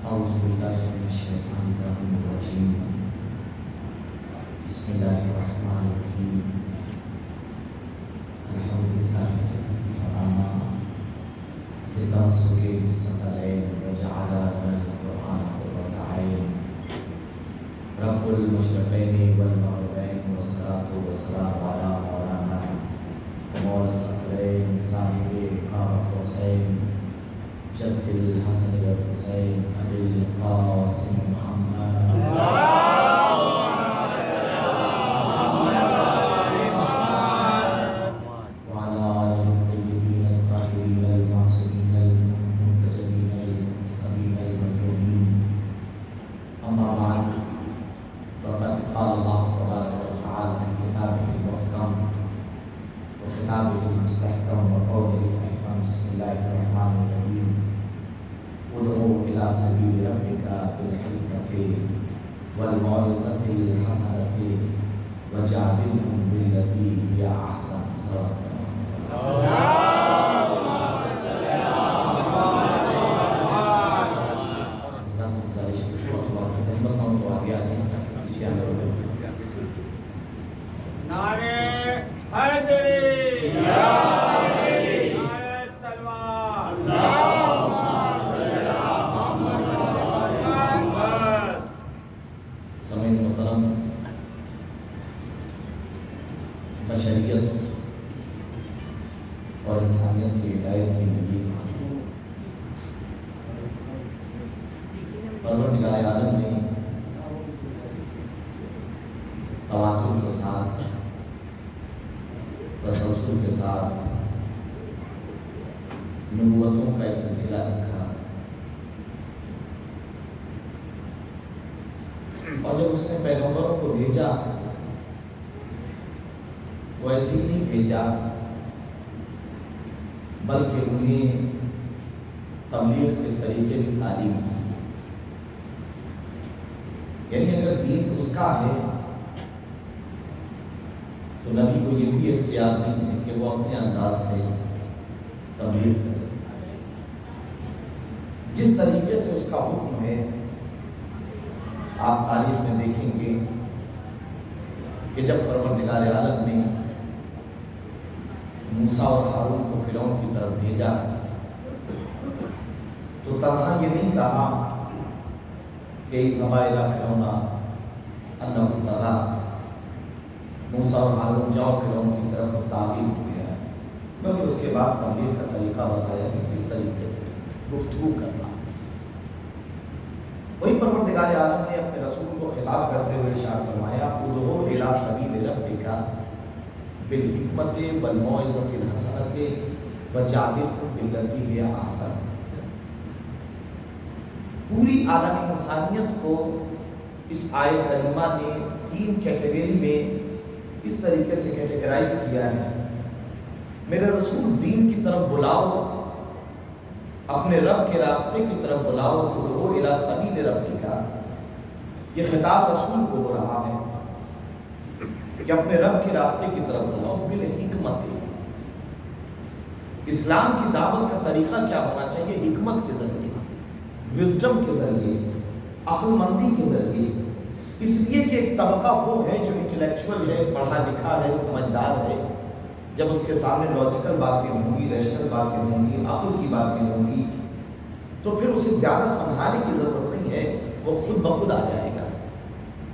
اعوذ باللہ من الشیطان الرجیم بسم اللہ الرحمن الرحیم الحمدللہ الذی ہدانا للتمسک بالثقلین وجعل لنا القرآن قرۃ عین رب المشرقین والمغربین والصلاۃ والسلام علی مولانا ومولا الثقلین صاحب قاب قوسین جد الحسن والحسین ابی القاسم محمد والموعظة الحسنة وجادلهم بالتي هي أحسن. بشریت اور انسانیت کی ہدایت کی نبی پروردگار عالم نے تواتر کے ساتھ تسلسل کے ساتھ نبوتوں کا ایک سلسلہ رکھا، اور جب اس نے پیغمبروں کو بھیجا وہ ایسے ہی نہیں بھیجا بلکہ انہیں تبلیغ کے طریقے کی تعلیم کی. یعنی اگر دین اس کا ہے تو نبی کو یہ بھی اختیار نہیں ہے کہ وہ اپنے انداز سے تبلیغ کرے. جس طریقے سے اس کا حکم ہے آپ تاریخ میں دیکھیں گے کہ جب پروردگار عالم نے موسیٰ اور ہارون کو فرعون کی طرف بھیجا تو تنہا یہ نہیں کہا کہ اذهبا الی فرعون انہ طغی، موسیٰ اور ہارون جاؤ فرعون کی طرف تعلیم ہو گیا ہے، بلکہ اس کے بعد تبلیغ کا طریقہ بتایا کہ کس طریقے سے گفتگو کرنا. وہی پروردگار عالم نے اپنے رسول کو خطاب کرتے ہوئے ارشاد فرمایا ادعو الی سبیل ربک بالحکمت والموعظۃ الحسنۃ وجادلهم بالتی ہی احسن. پوری عالمی انسانیت کو اس آیت کریمہ نے 3 کیٹیگری میں اس طریقے سے کیٹیگرائز کیا ہے. میرے رسول دین کی طرف بلاؤ، اپنے رب کے راستے کی طرف بلاؤ، ادعو الی سبیل ربک. یہ خطاب رسول کو ہو رہا ہے کہ اپنے رب کے راستے کی طرف بلاؤ بالحکمت. اسلام کی دعوت کا طریقہ کیا ہونا چاہیے؟ حکمت کے ذریعے، وزڈم کے ذریعے، عقل مندی کے ذریعے. اس لیے کہ ایک طبقہ وہ ہے جو انٹلیکچوئل ہے، پڑھا لکھا ہے، سمجھدار ہے. جب اس کے سامنے لاجیکل باتیں ہوں گی، ریشنل باتیں ہوں گی، عقل کی باتیں ہوں گی، تو پھر اسے زیادہ سمجھانے کی ضرورت نہیں ہے، وہ خود بخود آ جائے گا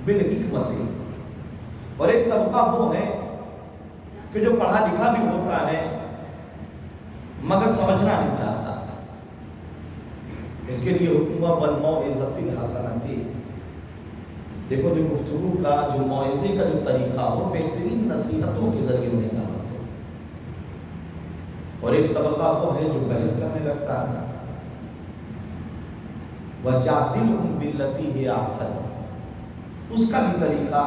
بالحکمت. اور ایک طبقہ وہ ہے کہ جو پڑھا لکھا بھی ہوتا ہے مگر سمجھنا نہیں چاہتا. اس کے لیے حکم والموعظۃ الحسنۃ. دیکھو جو گفتگو کا، جو موعظے کا جو طریقہ ہو، بہترین نصیحتوں کے ذریعے انہیں دعوت دو. اور ایک طبقہ وہ ہے جو بحث کرنے لگتا ہے. وجادلهم بالتی ہی احسن. اس کا بھی طریقہ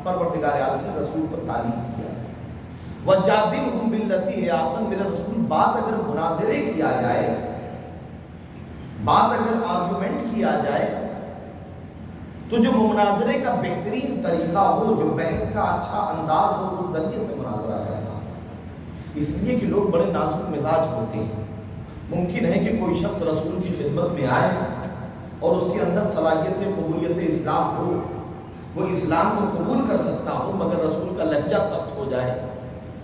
پروردگار عالم نے رسول کو تعلیم کیا. وجادلهم بالتی ہی احسن. میرے رسول بات اگر مناظرے کیا جائے، بات اگر آرگومنٹ کیا جائے، تو جو مناظرے کا بہترین طریقہ ہو، جو بحث کا اچھا انداز ہو، اس ذریعے سے مناظرہ کرنا. اس لیے کہ لوگ بڑے نازک مزاج ہوتے ہیں. ممکن ہے کہ کوئی شخص رسول کی خدمت میں آئے اور اس کے اندر صلاحیت قبولیت اسلام ہو، وہ اسلام کو قبول کر سکتا ہو، مگر رسول کا لہجہ سخت ہو جائے،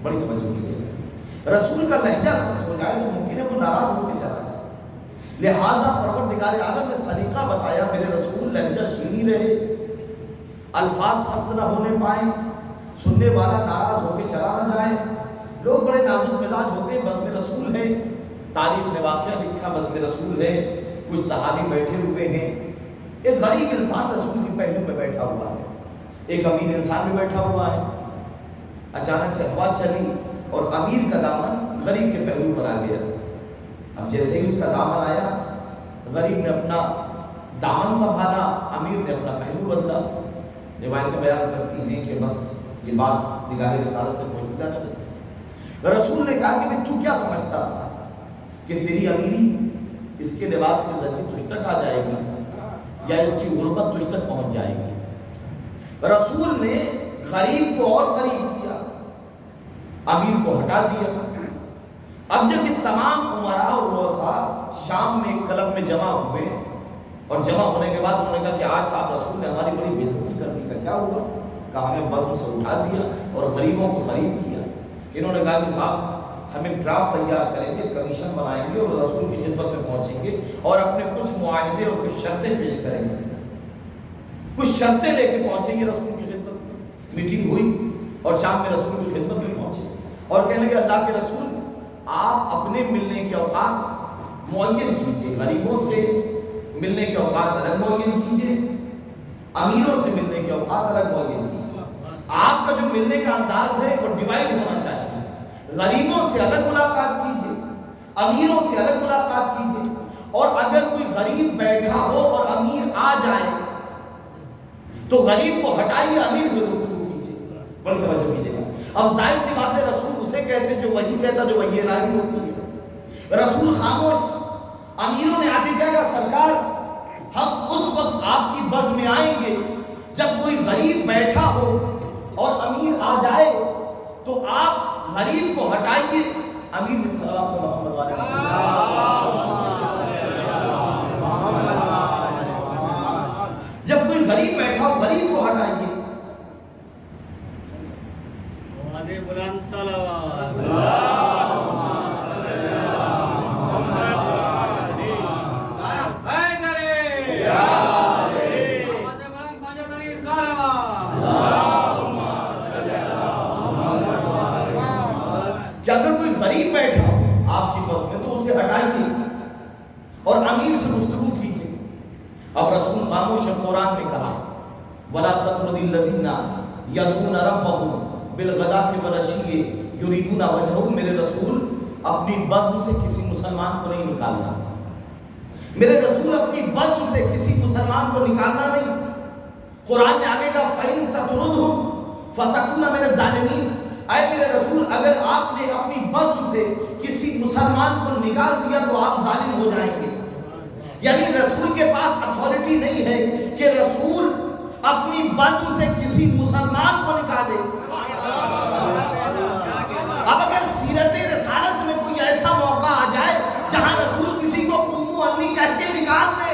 بڑی توجہ کیجیے، رسول کا لہجہ سخت ہو جائے تو ممکن ہے وہ ناراض ہو کے چلا جائے۔ لہٰذا پروردگار عالم نے سلیقہ بتایا، میرے رسول لہجہ شیریں رہے، الفاظ سخت نہ ہونے پائیں، سننے والا ناراض ہو کے چلا نہ جائے۔ لوگ بڑے نازک مزاج ہوتے ہیں، بزم رسول ہے، تاریخ نے واقعہ لکھا بزم رسول ہے، کچھ صحابی بیٹھے ہوئے ہیں، ایک غریب انسان رسول کے پہلو میں بیٹھا ہوا ہے، ایک امیر انسان بھی بیٹھا ہوا ہے۔ اچانک سے ہوا چلی اور امیر کا دامن غریب کے پہلو پر آ گیا۔ اب جیسے ہی اس کا دامن آیا، غریب نے اپنا دامن سنبھالا، امیر نے اپنا پہلو بدلا۔ روایتیں بیان کرتی ہیں کہ بس یہ بات نگاہ رسالت سے پوشیدہ نہ رہ سکی۔ رسول نے کہا کہ تو کیا سمجھتا تھا کہ تیری امیری اس کے لباس کے ذریعے تجھ تک آ جائے گی یا اس کی غربت تجھ تک پہنچ جائے گی؟ رسول نے غریب کو اور قریب کیا، امیر کو ہٹا دیا۔ اب جب یہ تمام امراء اور رؤساء شام میں ایک کلب میں جمع ہوئے اور جمع ہونے کے بعد انہوں نے کہا کہ آج صاحب رسول نے ہماری بڑی بے عزتی کر دی، کیا ہوا؟ کہا ہمیں بزم سے اٹھا دیا اور غریبوں کو غریب کیا۔ انہوں نے کہا کہ صاحب ہمیں ڈرافٹ تیار کریں گے، کمیشن بنائیں گے اور رسول کی خدمت میں پہنچیں گے اور اپنے کچھ معاہدے اور کچھ شرطیں پیش کریں گے، کچھ شرطیں لے کے پہنچیں گے رسول کی خدمت میں۔ میٹنگ ہوئی اور شام میں رسول کی خدمت میں پہنچے اور کہنے لگے اللہ کے رسول آپ اپنے ملنے کے اوقات معین کیجیے، غریبوں سے ملنے کے اوقات الگ معین کیجیے، امیروں سے ملنے کے اوقات الگ معین کیجیے۔ آپ کا جو ملنے کا انداز ہے وہ ڈیوائڈ ہونا چاہیے، غریبوں سے الگ ملاقات کیجیے، امیروں سے الگ ملاقات کیجیے، اور اگر کوئی غریب بیٹھا ہو اور امیر آ جائے تو غریب کو ہٹائیے، امیر سے گفتگو کیجیے۔ بڑی توجہ کیجیے گا۔ اب ظاہر سی بات ہے رسول اسے کہتے جو وہی کہتا جو وہی الہی ہوتی ہے۔ رسول خاموش، امیروں نے آ کے کہا سرکار ہم اس وقت آپ کی بز میں آئیں گے جب کوئی غریب بیٹھا ہو اور امیر آ جائے تو آپ غریب کو ہٹائیے، امیر صلی اللہ علیہ وسلم جب کوئی غریب بیٹھا ہو غریب کو ہٹائیے۔ بلند صلوات کہ اگر کوئی غریب بیٹھا ہو آپ کی بس میں تو اسے ہٹائیے اور امیر سے گفتگو کیجیے۔ اب رسول خاموش، قرآن نے کہا وَلَا تَطْرُدِ الَّذِينَ يَدْعُونَ رَبَّهُمْ بِالْغَدَاةِ وَالْعَشِيِّ يُرِيدُونَ وَجْهَهُ۔ میرے رسول اپنی بزم سے کسی مسلمان کو نہیں نکالنا، میرے رسول اپنی بزم سے کسی مسلمان کو نکالنا نہیں۔ قرآن نے آگے کہا فَإِن تَطْرُدْهُمْ فَتَكُونَ مِنَ الظَّالِمِينَ۔ اے میرے رسول اگر آپ نے اپنی بزم سے کسی مسلمان کو نکال دیا تو آپ ظالم ہو جائیں گے۔ یعنی رسول کے پاس اتھارٹی نہیں ہے کہ رسول اپنی بزم سے کسی مسلمان کو نکالے۔ اب اگر سیرت رسالت میں کوئی ایسا موقع آ جائے جہاں رسول کسی کو قومو انی کہہ کے نکال دے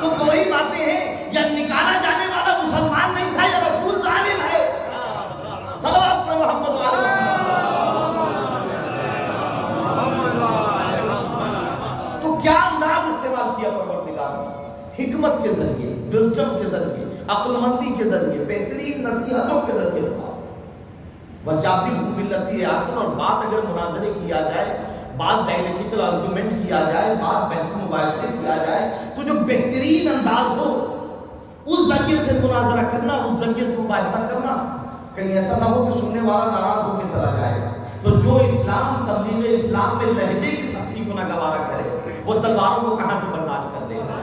تو دو ہی باتیں ہیں، یا نکالا جانے والا مسلمان نہیں تھا یا رسول ظالم ہے۔ صلوات پر محمد وعلی تو کیا انداز استعمال کیا پروردگار نے؟ حکمت کے ذریعے، وزڈم کے ذریعے، عقل مندی کے ذریعے، بہترین نصیحتوں کے ذریعے وَجَادِلْهُم بِالَّتِي هِیَ احسن۔ اور بات اگر مناظرے کیا جائے، بات ڈائلیکٹیکل آرگومنٹ کیا جائے، بات بحث مباحثے کیا جائے تو جو بہترین انداز ہو اس ذریعے سے مناظرہ کرنا، اس ذریعے سے مباحثہ کرنا، کہیں ایسا نہ ہو کہ سننے والا ناراض ہو کے چلا جائے۔ تو جو اسلام تبلیغ اسلام میں لہجے کی سختی کو ناگوارا کرے وہ تلواروں کو کہاں سے برداشت کر دے گا؟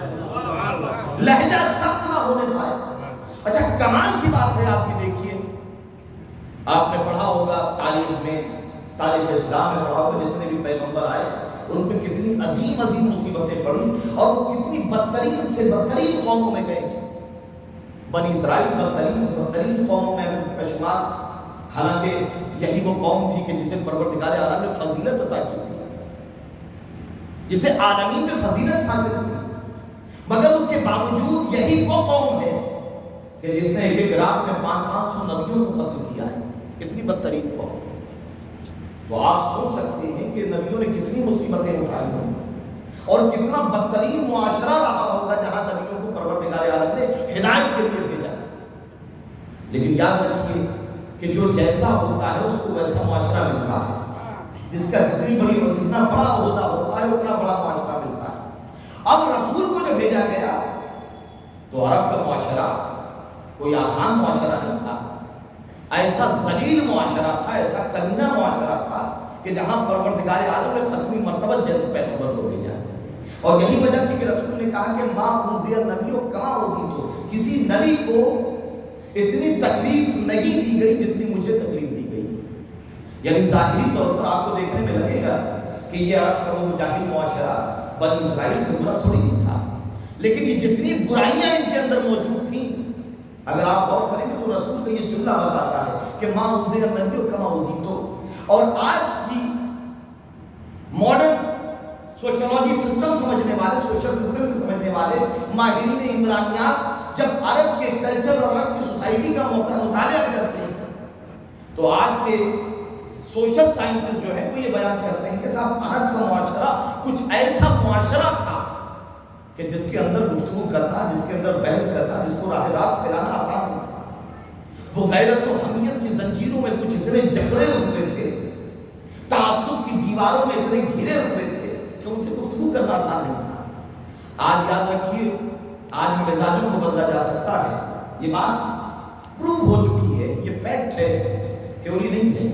لہجہ سخت نہ ہونے پائے۔ اچھا کمال کی بات ہے، آپ کی دیکھیے، آپ نے پڑھا ہوگا تاریخ میں، تاریخ اسلام میں پڑھا ہوگا جتنے بھی پیغمبر آئے ان پہ کتنی عظیم عظیم مصیبتیں پڑی اور وہ کتنی بدترین سے بدترین قوموں میں گئے۔ بنی اسرائیل بدترین سے بدترین قوموں میں کا شمار، حالانکہ یہی وہ قوم تھی کہ جسے پروردگار عالم نے فضیلت عطا کی تھی، جسے عالمین میں فضیلت حاصل تھی۔ مگر اس کے باوجود یہی وہ قوم ہے کہ جس نے ایک ایک رات میں 500 نبیوں کو قتل کیا ہے. کتنی بدترین قوم. تو آپ سوچ سکتے ہیں کہ نبیوں نے کتنی مصیبتیں اٹھائی ہوں اور کتنا بدترین معاشرہ رہا ہوگا جہاں نبیوں کو پروردگار عالم نے ہدایت کے لیے بھیجا. لیکن یاد رکھیے کہ جو جیسا ہوتا ہے اس کو ویسا معاشرہ ملتا ہے. جس کا جتنی بڑی اور جتنا بڑا عہدہ ہوتا ہے اتنا بڑا معاشرہ ملتا ہے. اب رسول کو جو بھیجا گیا تو عرب کا معاشرہ کوئی آسان معاشرہ نہیں تھا. ایسا ذلیل معاشرہ تھا, ایسا کمینہ معاشرہ تھا کہ جہاں پروردگار عالم نے ختمی مرتبہ جیسے پیغمبر کو بھیجا. اور یہی وجہ تھی کہ رسول نے کہا کہ ما انزل نبیوں کما اوذیتو, کسی نبی کو اتنی تکلیف نہیں دی گئی جتنی مجھے تکلیف دی گئی. یعنی ظاہری طور پر آپ کو دیکھنے میں لگے گا کہ یہ عرب کا وہ جاہل معاشرہ بنی اسرائیل سے برا تھوڑی نہیں تھا, لیکن یہ جتنی برائیاں ان کے اندر موجود تھیں, اگر آپ غور کریں گے تو رسول کا یہ جملہ بتاتا ہے کہ ما انزل نبیوں کما اوذیتو. اور آج کی ماڈرن سوشیولوجی سسٹم سمجھنے والے, سوشل سسٹم کے سمجھنے والے ماہرین عمرانیات جب عرب کے کلچر اور عرب کی سوسائٹی کا مطالعہ کرتے ہیں تو آج کے سوشل سائنٹسٹ جو ہے وہ یہ بیان کرتے ہیں کہ صاحب عرب کا معاشرہ کچھ ایسا معاشرہ تھا کہ جس کے اندر گفتگو کرنا, جس کے اندر بحث کرنا, جس کو راہ راست پھیلانا آسان نہیں تھا. وہ غیرت و حمیت کی زنجیروں میں کچھ اتنے جکڑے ہوئے تھے, تعصب کی دیواروں میں اتنے گھرے ہوئے تھے کہ ان سے گفتگو کرنا آسان نہیں تھا. آج یاد رکھیے, آج مزاجوں کو بدلا جا سکتا ہے. یہ بات پروو ہو چکی ہے, یہ فیکٹ ہے, تھیوری نہیں ہے.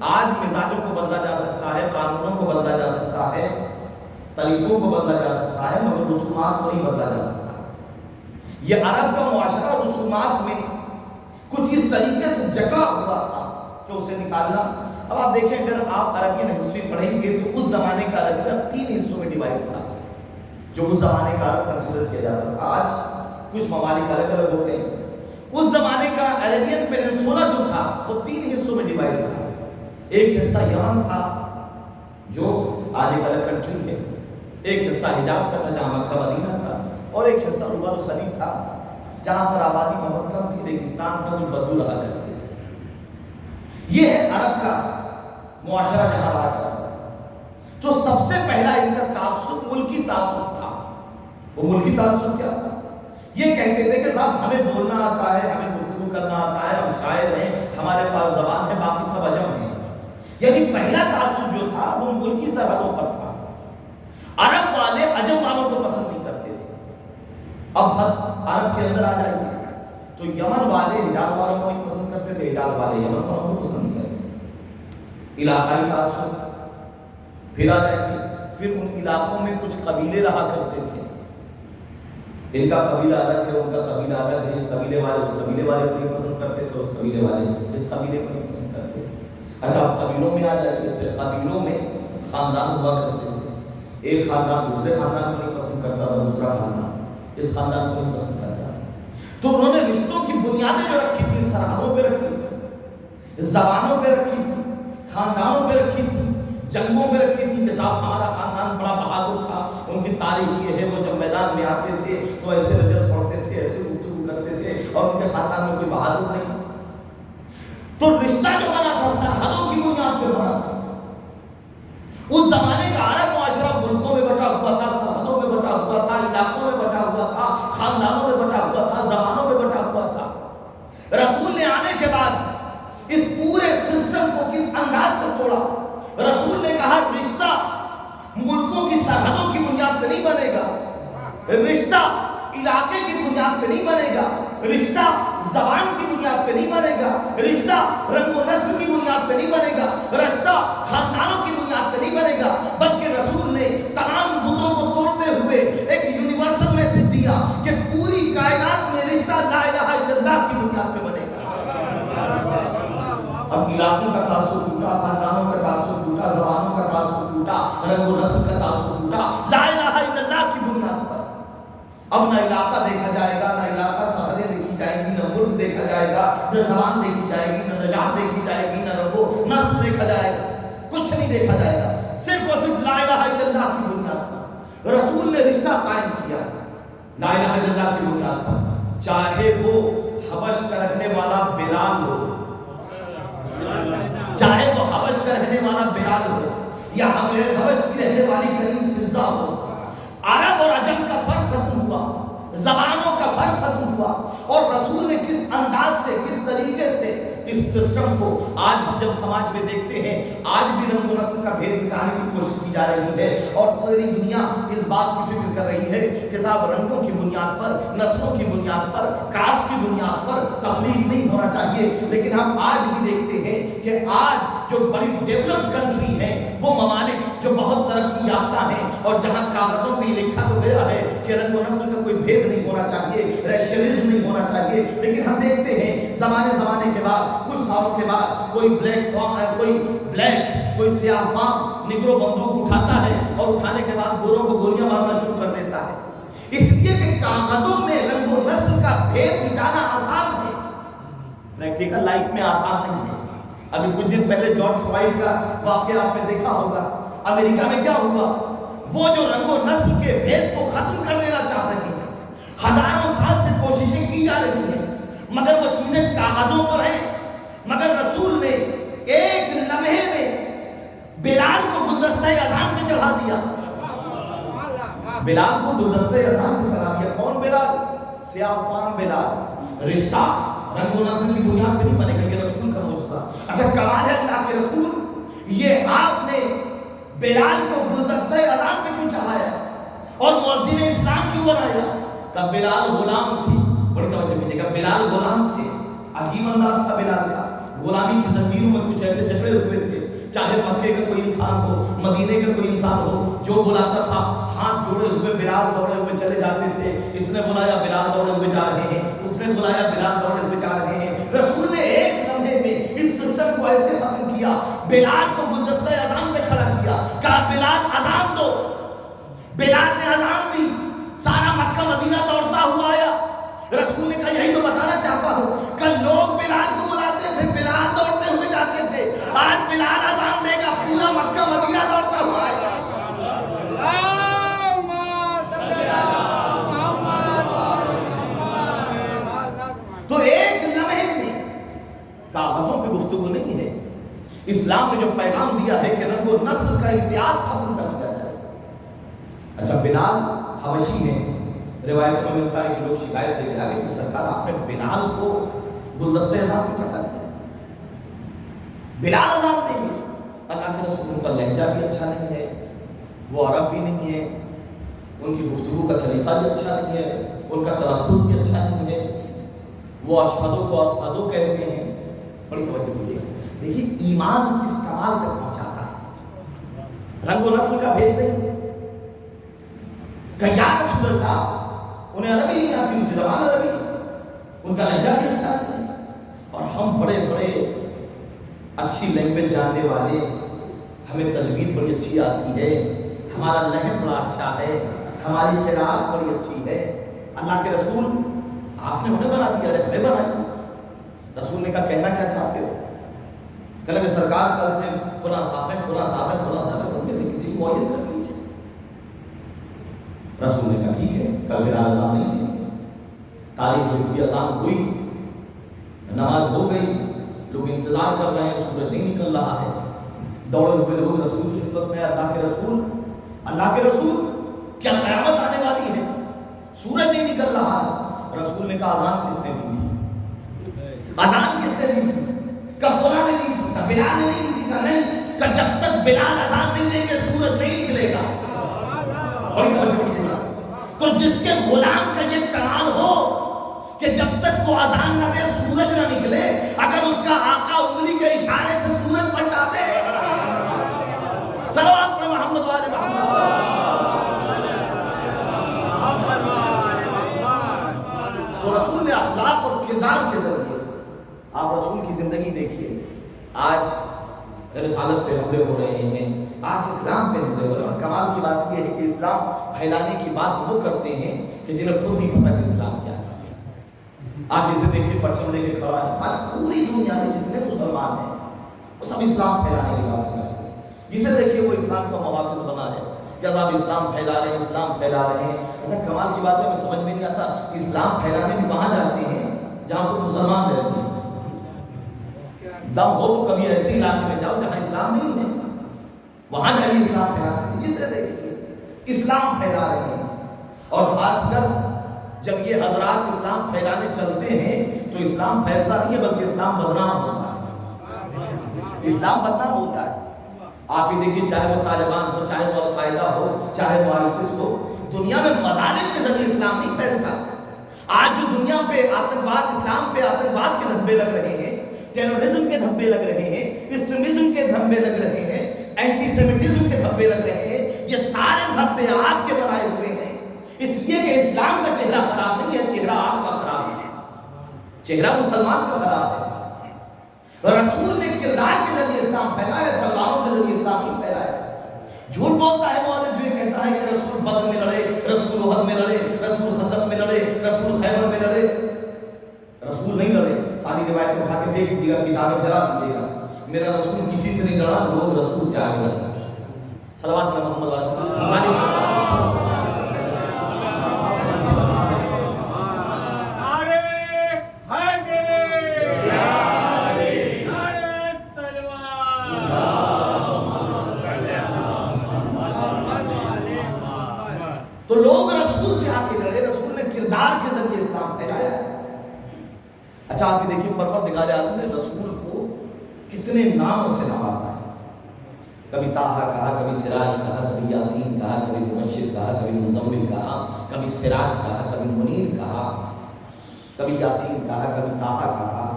آج مزاجوں کو بدلا جا سکتا ہے, قانونوں کو بدلا جا سکتا ہے, طریقوں کو بدلا جا سکتا ہے, مگر رسومات کو نہیں بدلا جا سکتا. یہ عرب کا معاشرہ رسومات میں کچھ اس طریقے سے جکڑا ہوا تھا کہ اسے نکالنا. اب آپ دیکھیں, اگر آپ عربین ہسٹری پڑھیں گے تو اس زمانے کا عربیہ 3 حصوں میں ڈیوائڈ تھا جو اس زمانے کا عرب کنسیڈر کیا جاتا تھا. آج کچھ ممالک الگ الگ ہو گئے. اس زمانے کا عربین پیننسولا جو تھا وہ 3 حصوں میں ڈیوائڈ تھا. ایک حصہ یمن تھا جو آج ایک الگ کنٹری ہے, ایک حصہ حجاز کا تھا جہاں مکہ مدینہ تھا, اور ایک حصہ ربع الخلی تھا جہاں پر آبادی بہت کم تھی, ریگستان تھا, کچھ بدو رہا کرتے تھے. یہ ہے عرب کا معاشرہ جہاں رہا کرتا تھا. تو سب سے پہلا ان کا تعصب ملکی تعصب تھا. وہ ملکی تعصب کیا تھا؟ یہ کہتے تھے کہ صاحب ہمیں بولنا آتا ہے, ہمیں گفتگو کرنا آتا ہے, ہم شاعر ہیں, ہمارے پاس زبان ہے, باقی سب عجم ہیں. یعنی پہلا تعصب جو تھا وہ ملکی سرحدوں پر تھا. عرب والے عجم والوں کو پسند نہیں کرتے تھے. اب عرب کے اندر آ جائیے تو یمن والے حجاز والوں کو نہیں پسند کرتے تھے, حجاز والے یمن والوں کو پسند کرتے تھے. علاقائی تعصب. پھر آ جائیے, پھر ان علاقوں میں کچھ قبیلے رہا کرتے تھے. ان کا قبیلہ الگ ہے, ان کا قبیلہ الگ ہے, اس قبیلے والے اس قبیلے والے کو نہیں پسند کرتے تھے, اس قبیلے والے اس قبیلے کو نہیں پسند کرتے تھے. اچھا, اب قبیلوں میں آ جائیے, پھر قبیلوں میں خاندان ہوا کرتے تھے. ایک خاندان دوسرے خاندان کو نہیں پسند کرتا تھا, دوسرا خاندان اس خاندان کو نہیں پسند کرتا. تو انہوں نے رشتوں کی بنیادیں جو رکھی تھی سرحدوں پہ رکھی تھی, زبانوں پہ رکھی تھی, خاندانوں پہ رکھی تھی, جنگوں پہ رکھی تھی. کہ صاحب ہمارا خاندان بڑا بہادر تھا, ان کی تاریخ یہ ہے, وہ جب میدان میں آتے تھے تو ایسے رجس پڑھتے تھے, ایسے گفتگو کرتے تھے, اور ان کے خاندان میں کوئی بہادر نہیں. تو رشتہ جو بنا تھا سرحدوں کی بنیاد پہ بنا تھا. اس زمانے کا عرب معاشرہ ملکوں میں بٹا ہوا تھا, سرحدوں میں بٹا ہوا تھا, علاقوں میں بٹا ہوا تھا, خاندانوں میں بٹا ہوا تھا, زبانوں میں بٹا ہوا تھا. رسول نے آنے کے بعد اس پورے سسٹم کو کس انداز سے توڑا. رسول نے کہا رشتہ ملکوں کی سرحدوں کی بنیاد پہ نہیں بنے گا, رشتہ علاقے کی بنیاد پہ نہیں بنے گا, رشتہ زبان کی بنیاد پہ نہیں بنے گا, رشتہ رنگ و نسل کی بنیاد پہ نہیں بنے گا, رشتہ خاندانوں کی بنیاد پہ نہیں بنے گا, بلکہ رسول نے تمام بتوں کو توڑتے ہوئے ایک یونیورسل میسج دیا کہ پوری کائنات میں رشتہ لا الہ الا اللہ کی بنیاد پہ بنے گا. اب علاقوں کا تعصب ٹوٹا, خاندانوں کا تعصب ٹوٹا, زبانوں کا تعصب ٹوٹا, رنگ و نسل کا تعصب ٹوٹا, لا الہ الا اللہ کی بنیاد پر. اب نہ علاقہ دیکھا جائے گا, نہ علاقہ سرحدیں دیکھی جائیں گی, نہ ملک دیکھا جائے گا, نہ زبان دیکھی جائے گی, نہ نژاد دیکھی جائے گی, نہ رنگ و نسل دیکھا جائے گا, کچھ نہیں دیکھا جائے گا. صرف اور صرف لا الہ الا اللہ کی بنیاد پر رسول نے رشتہ قائم کیا. لا الہ الا اللہ کی بنیاد پر، چاہے وہ حبش کا رہنے والا بلال ہو، چاہے وہ حبش کا رہنے والا بلال ہو یا حبش کی رہنے والی کنیز مرزا ہو، عرب اور عجم کا فرق ختم ہوا، زبانوں کا فرق ختم ہوا، اور رسول نے کس انداز سے، کس طریقے سے اس سسٹم کو آج ہم جب سماج میں دیکھتے ہیں، آج بھی رنگ و نسل کا بھید مٹانے کی کوشش کی جا رہی ہے، اور ساری دنیا اس بات کی فکر کر رہی ہے کہ صاحب رنگوں کی بنیاد پر، نسلوں کی بنیاد پر، کاسٹ کی بنیاد پر تفریق نہیں ہونا چاہیے۔ لیکن ہم آج بھی دیکھتے ہیں کہ آج جو بڑی ڈیولپڈ کنٹری ہے، وہ ممالک جو بہت ترقی یافتہ ہیں اور جہاں کاغذوں پہ یہ لکھا تو گیا ہے کہ رنگ و نسل کا کوئی بھید نہیں ہونا چاہیے، ریشنلزم نہیں ہونا چاہیے، لیکن ہم دیکھتے ہیں زمانے کے بعد، کچھ سالوں کے بعد کوئی کوئی سیاہ فام نگرو بندوق اٹھاتا ہے اور اٹھانے کے بعد گوروں کو گولیاں مارنا شروع کر دیتا ہے، اس لیے کہ کاغذوں میں رنگ و نسل کا بھید مٹانا آسان ہے، پریکٹیکل لائف میں آسان نہیں ہے۔ ابھی کچھ دن پہلے جارج فلائیڈ کا واقعہ آپ نے دیکھا ہوگا، امریکہ میں کیا ہوا، وہ جو رنگ و نسل کے بھید کو ختم کر دینا چاہ رہے ہیں، ہزاروں سال سے کوششیں کی جا رہی ہیں، مگر وہ چیزیں کاغذوں پر ہیں، مگر رسول نے ایک لمحے میں بلال کو گلدستہ اذان پہ چڑھا دیا، بلال کو گلدستہ اذان پہ چڑھا دیا۔ کون بلال؟ سیاہ فام بلال۔ رشتہ رنگ و نسل کی بنیاد پہ نہیں بنے گا، یہ رسول کا معجزہ۔ اچھا کمال ہے اللہ کے رسول، یہ آپ نے بلال کو گلدستہ اذان پہ کیوں چڑھایا اور مؤذن اسلام کیوں بنایا؟ کہ بلال غلام تھے، بڑی توجہ دیجیے گا، بلال غلام تھے، عجیب انداز تھا بلال کا، غلامی کی زنجیروں میں کچھ ایسے جکڑے ہوئے تھے، چاہے مکے کا کوئی انسان ہو، مدینے کا کوئی انسان ہو، جو بلاتا تھا ہاتھ جوڑے ہوئے بلال دوڑے ہوئے چلے جاتے تھے، اس نے بلایا بلال دوڑے ہوئے جا رہے ہیں، اس نے بلایا بلال دوڑے ہوئے جا رہے ہیں۔ رسول نے ایک لمحے میں اس سسٹم کو ایسے ختم کیا، بلال کو گلدستہ اذان پہ کھڑا کیا، کہا بلال اذان دو، بلال نے اذان دی، سارا مکہ مدینہ دوڑتا ہوا آیا۔ رسول نے کہا یہی تو بتانا چاہتا ہوں کہ لوگ بلال کو بلاتے تھے، بلال دوڑتے ہوئے جاتے تھے، آج بلال اذان دے گا، پورا مکہ مدینہ دوڑتا ہوا آئے گا۔ تو ایک لمحے میں کاغذوں پہ گفتگو نہیں ہے، اسلام نے جو پیغام دیا ہے کہ رنگ و نسل کا امتیاز ختم کر دیا جائے۔ اچھا بلال حبشی ہے، روایت میں ملتا ہے کہ لوگ شکایت لے کے آگے کہ سرکار آپ نے بلال کو گلدستہ اذان پہ چڑھا دیا، بلال اذان دیں گے۔ اللہ کے رسول کا لہجہ بھی اچھا نہیں ہے، وہ عرب بھی نہیں ہے، ان کی گفتگو کا سلیقہ بھی اچھا نہیں ہے، ان کا تلفظ بھی اچھا نہیں ہے، وہ اشہدو کو اسحدو کہتے ہیں۔ بڑی توجہ دیجیے، دیکھیے ایمان کس کمال تک پہنچاتا ہے، رنگ و نسل کا بھید نہیں کہ یا رسول اللہ، انہیں عربی نہیں آتی، ان کی زبان عربی نہیں، ان کا لہجہ بھی اچھا نہیں، اور ہم بڑے بڑے اچھی لینگویج جاننے والے، ہمیں تجوید بڑی اچھی آتی ہے، ہمارا لہن بڑا اچھا ہے، ہماری قرات بڑی اچھی ہے۔ اللہ کے رسول آپ نے انہیں بنا دیا، ہمیں بنائی۔ رسول نے کہا کہنا کیا چاہتے ہو؟ کہنے کہ سرکار کل سے فلاں صاحب ہے، فلاں صاحب ہے، فلاں صاحب ہے، ان میں سے کسی کو معین کر لیجیے۔ رسول نے کہا ٹھیک ہے، کل میرا اذان نہیں دیں گے۔ تاریخ لکھتی اذان ہوئی، نماز ہو گئی، لوگ انتظار کر رہے ہیں، سورج نہیں نکل رہا ہے، دوڑے ہوئے لوگ رسول کی خدمت میں، اللہ کے رسول کیا قیامت آنے والی ہے، سورج نہیں نکل رہا ہے۔ رسول نے کہا اذان کس نے دی تھی؟ اذان کس نے دی تھی؟ کہ فلاں نے دی تھی، کہ بلال نے نہیں دی تھی؟ کہ نہیں، کہ جب تک بلال اذان نہیں دیں گے سورج نہیں نکلے گا۔ بڑی توجہ کیجیے گا، تو جس کے غلام کا یہ کمال ہو کہ جب تک وہ اذان نہ دے سورج نہ نکلے، اگر اس کا آقا انگلی کے اشارے سے سورج پلٹا دے، صلوات پر محمد والے محمد، تو رسول نے اخلاق اور کردار کے ذریعے، آپ رسول کی زندگی دیکھیے، آج رسالت پہ حملے ہو رہے ہیں، آج اسلام پہ حملے ہو رہے ہیں، اور کمال کی بات یہ ہے کہ اسلام پھیلانے کی بات وہ کرتے ہیں کہ جنہیں خود نہیں پتا کہ اسلام کیا ہے۔ آپ جسے دیکھیے پرچم لے کے کھڑا ہے، آج پوری دنیا میں جتنے مسلمان ہیں وہ سب اسلام پھیلانے کی بات کرتے ہیں، جسے دیکھیے وہ اسلام کا موافق بنا ہے، کہ آپ اسلام پھیلا رہے ہیں، اسلام پھیلا رہے ہیں. اچھا کمال کی بات ہے، ہمیں سمجھ میں نہیں آتا اسلام پھیلانے بھی وہاں جاتے ہیں جہاں وہ مسلمان رہتے ہیں. دم ہو تو کبھی ایسے علاقے میں جاؤ جہاں اسلام نہیں ہے، وہاں جائیے اسلام پھیلانے. جسے دیکھیے اسلام پھیلا رہے ہیں. اور خاص کر جب یہ حضرات اسلام پھیلانے چلتے ہیں تو اسلام پھیلتا نہیں ہے بلکہ اسلام بدنام ہوتا ہے. اسلام بدنام ہوتا ہے. آپ ہی دیکھیے چاہے وہ طالبان ہو، چاہے وہ القاعدہ ہو، چاہے وہ آئیسس ہو، دنیا میں مظالم کے ذریعے اسلام نہیں پھیلتا. آج جو دنیا پہ آتنکواد، اسلام پہ آتنکواد کے دھبے لگ رہے ہیں، ٹیررزم کے دھبے لگ رہے ہیں، ایسٹریمزم کے دھبے لگ رہے ہیں، اینٹی سیمیٹزم کے دھبے لگ رہے ہیں، یہ سارے دھبے آپ کے بنائے ہوئے ہیں. اس لیے کہ اسلام کا چہرہ خراب نہیں ہے، چہرہ آپ کا خراب ہے، چہرہ مسلمان کا خراب ہے. رسول نے کردار کے ذریعے اسلام پھیلایا، تلواروں کے ذریعے اسلام نہیں پھیلایا. جھوٹ بولتا ہے وہ جو یہ کہتا ہے کہ رسول بدر میں لڑے، رسول احد میں لڑے، رسول خندق میں لڑے، رسول خیبر میں لڑے. رسول نہیں لڑے. ساری روایتیں اٹھا کے پھینک دیجیے گا، کتابیں جلا دیجیے گا. میرا رسول کسی سے نہیں لڑا، لوگ رسول سے آگے لڑے. صلوات میں محمد علیہ تو لوگ رسول سے آ کے لڑے. رسول نے کردار کے ذریعے اسلام پھیلایا. اچھا آپ دیکھیے پروردگار عالم نے رسول کو کتنے ناموں سے نوازا ہے. کبھی طٰہٰ کہا، کبھی سراج کہا، کبھی یاسین کہا، کبھی مبشر کہا، کبھی مزمل کہا، کبھی سراج کہا، کبھی منیر کہا، کبھی یاسین کہا، کبھی طٰہٰ کہا.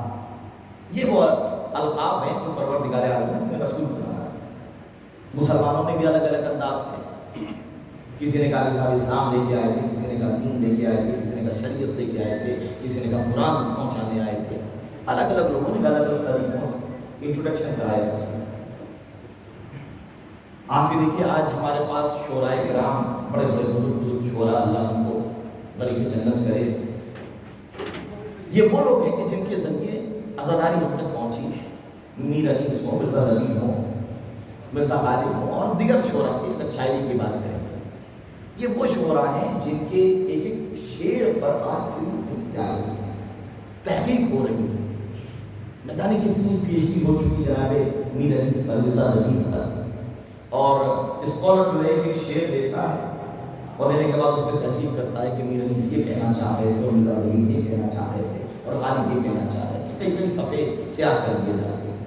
یہ وہ القاب ہیں جو پروردگار عالم نے رسول کو نوازا. مسلمانوں نے بھی الگ الگ انداز سے، کسی نے کہا کہ صاحب اسلام لے کے آئے تھے، کسی نے کہا دین لے کے آئے تھے، کسی نے کہا شریعت لے کے آئے تھے، کسی نے کہا قرآن پہنچانے آئے تھے. الگ الگ لوگوں نے الگ الگ طریقوں سے انٹروڈکشن کرایا تھا. آپ بھی دیکھیے آج ہمارے پاس شعراء کرام، بڑے بڑے بزرگ شعراء، اللہ ان کو غریب جنت کرے. یہ وہ لوگ ہیں کہ جن کے ذریعے عزاداری ہم تک پہنچی. میر انیس ہو، مرزا ربیع ہو، مرزا غالب ہو، اور دیگر شعراء کی اگر شاعری کی بات کریں، یہ وہ شعراء ہیں جن کے ایک ایک شعر پر آج تھیسس لکھی جا رہی ہے، تحقیق ہو رہی ہے. نہ جانے کتنی PhD ہو چکی جناب میر انیس پر، مرزا ربیع پر. اور اسکالر جو ہے ایک شعر لیتا ہے اور لینے کے بعد اس پہ تحقیق کرتا ہے کہ میر انیس یہ کہنا چاہ رہے تھے، اور مرزا ربیع یہ کہنا چاہ رہے تھے، اور غالب یہ کہنا چاہ رہے تھے. کئی کئی صفحے سیاہ کر دیے جاتے ہیں.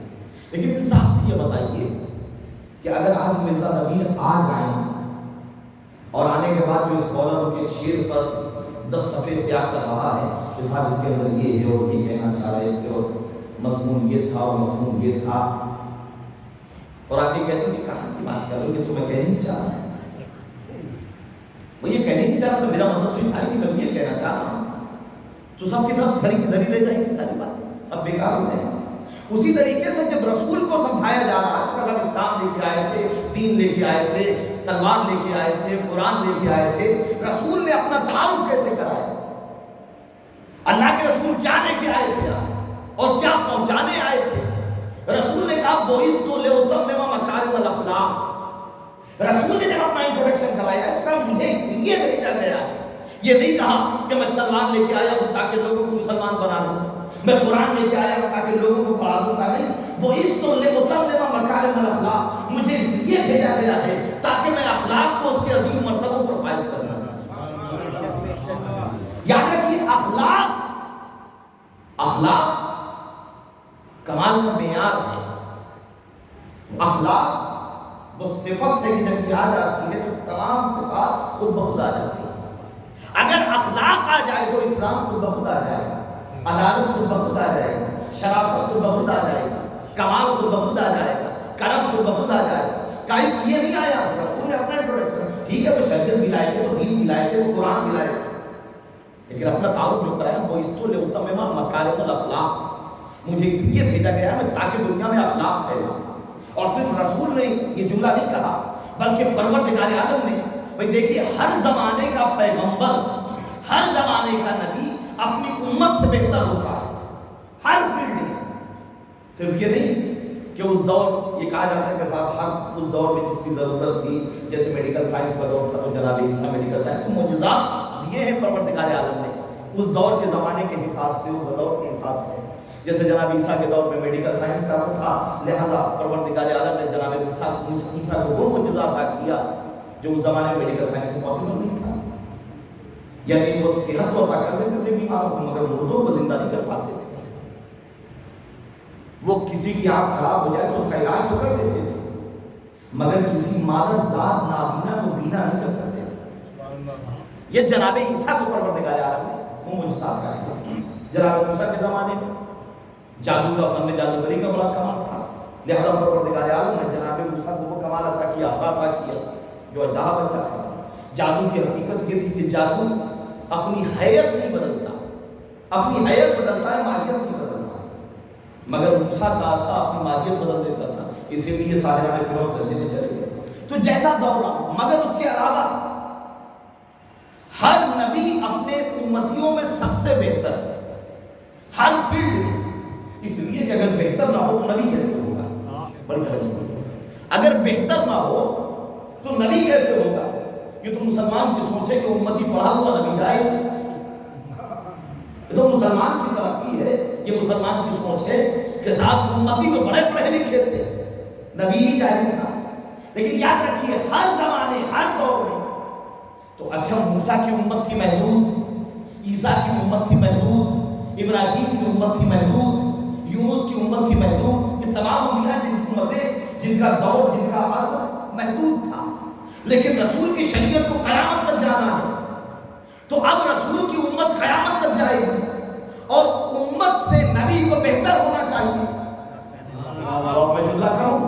لیکن انصاف سے یہ بتائیے کہ اگر آج مرزا ربیع آ جائیں اور آنے کے بعد جو اسکالر کے شعر پر 10 صفحے سیاہ کر رہا ہے کہ صاحب اس کے اندر یہ ہے اور یہ کہنا چاہ رہے تھے اور مضمون یہ تھا اور مفہوم یہ تھا، اور آگے کہتے ہیں کہ کہاں کی بات کر رہے ہو، یہ تو میں کہہ نہیں چاہ رہا. وہ یہ کہنے نہیں چاہ رہا تو میرا مطلب تو یہ تھا کہ میں یہ کہنا چاہ رہا ہوں. تو سب کے سب دھری کی دھری رہ جائیں گی، ساری باتیں سب بیکار ہو جائیں گی. اسی طریقے سے جب رسول کو سمجھایا جا رہا ہے کہ ہم اسلام لے کے آئے تھے، دین لے کے آئے تھے، تلوار لے کے آئے تھے، قرآن لے کے آئے تھے، رسول نے اپنا تعارف کیسے کرایا؟ اللہ کے رسول کیا لے کے آئے تھے اور کیا پہنچانے آئے تھے؟ رسول نے کہا بوئس تو لے اتمم مکارم الاخلاق. رسول نے جب اپنا انٹروڈکشن کرایا ہے کہا مجھے اس لیے بھیجا گیا ہے. یہ نہیں کہا کہ میں تلوار لے کے آیا ہوں تاکہ لوگوں کو مسلمان بنا دوں، میں قرآن لے کے آیا ہوں تاکہ لوگوں کو پڑھا دوں. کا نہیں، بوئس تو لے اتمم مکارم الاخلاق، مجھے اس لیے بھیجا گیا ہے تاکہ میں اخلاق کو اس کے عظیم مرتبوں پر فائز کرنا. یاد رکھیے اخلاق کمال کا معیار ہے. اخلاق وہ صفت ہے کہ جب یہ آ جاتی ہے تو تمام صفات خود بخود آ جاتی ہیں. اگر اخلاق آ جائے تو اسلام خود بخود آ جائے گا، عدالت خود بخود آ جائے گا، شرافت خود بخود آ جائے گا، کمال خود بخود آ جائے گا، کرم خود بخود آ جائے گا. کہ اس لیے نہیں آیا رسول نے اپنا انٹروڈکشن، ٹھیک ہے وہ شریعت بھی لائے تھے، وہ دین بھی لائے تھے، وہ قرآن بھی لائے تھے، لیکن اپنا تعارف جو کرایا وہ اس تو لِأُتَمِّمَ مَكَارِمَ الْأَخْلَاقِ، مجھے اس لیے بھیجا گیا ہے تاکہ دنیا میں اخلاق پھیلا. اور صرف رسول نے یہ جملہ نہیں کہا بلکہ پروردگار عالم نے. بھئی دیکھیے ہر زمانے کا پیغمبر، ہر زمانے کا نبی اپنی امت سے بہتر ہوتا ہے ہر فیلڈ میں. صرف یہ نہیں کہ اس دور یہ کہا جاتا ہے کہ صاحب ہر اس دور میں جس کی ضرورت تھی، جیسے میڈیکل سائنس کا دور تھا تو جناب عیسیٰ میڈیکل سائنس کو معجزات دیے ہیں پروردگار عالم نے اس دور کے زمانے کے حساب سے، اس دور کے حساب سے. جیسے جناب عیسیٰ کے دور میں میڈیکل سائنس کا تھا، لہذا پروردگار عالم نے جناب عیسیٰ کو وہ معجزہ عطا کیا جو اس زمانے میں میڈیکل سائنس سے پاسبل نہیں تھا. یعنی وہ صحت کو عطا کر دیتے تھے بیماروں کو، مگر مردوں کو زندہ نہیں کر پاتے تھے. وہ کسی کی آنکھ خراب ہو جائے تو اس کا علاج تو کر دیتے تھے، مگر کسی مادر ذات نابینا کو بینا نہیں کر سکتے تھے. یہ جناب عیسیٰ کو پروردگار عالم نے وہ معجزات کیا. جناب موسیٰ کے زمانے میں جادو کا فن جادوگری کا بڑا کمال تھا، لہذا پروردگار عالم نے جناب موسیٰ کو وہ کمال عطا کیا، عصا عطا کیا جو اژدہا بن جاتا تھا. جادو کی حقیقت یہ تھی کہ جادو اپنی حیت نہیں بدلتا، اپنی حیت بدلتا ہے، ماہیت نہیں بدلتا. مگر موسیٰ کا عصا اپنی ماہیت بدل دیتا تھا، اسی لیے ساحران فرعون سجدے میں چلے گئے. تو جیسا دور رہا، مگر اس کے علاوہ ہر نبی اپنے امتیوں میں سب سے بہتر ہے ہر فیلڈ میں. اس لیے کہ اگر بہتر نہ ہو تو نبی کیسے ہوگا؟ بڑی توجہ. اگر بہتر نہ ہو تو نبی کیسے ہوگا؟ یہ تو مسلمان کی سوچ ہے کہ امتی پڑھا ہوا نبی جائے. یہ تو مسلمان کی ترقی ہے، یہ مسلمان کی سوچ ہے کہ صاحب امتی تو بڑے پڑھے لکھے تھے، نبی ہی جاہل تھا. لیکن یاد رکھیے ہر زمانے ہر دور میں تو اچھا موسیٰ کی امت تھی محدود، عیسیٰ کی امت تھی محدود، ابراہیم کی امت تھی محدود، یونس کی امت تھی محدود. یہ تمام انبیاء جن کی امتیں، جن کا دور، جن کا عصر محدود تھا. لیکن رسول کی شریعت کو قیامت تک جانا ہے تو اب رسول کی امت قیامت تک جائے گی اور امت سے نبی کو بہتر ہونا چاہیے. اور میں جملہ کہوں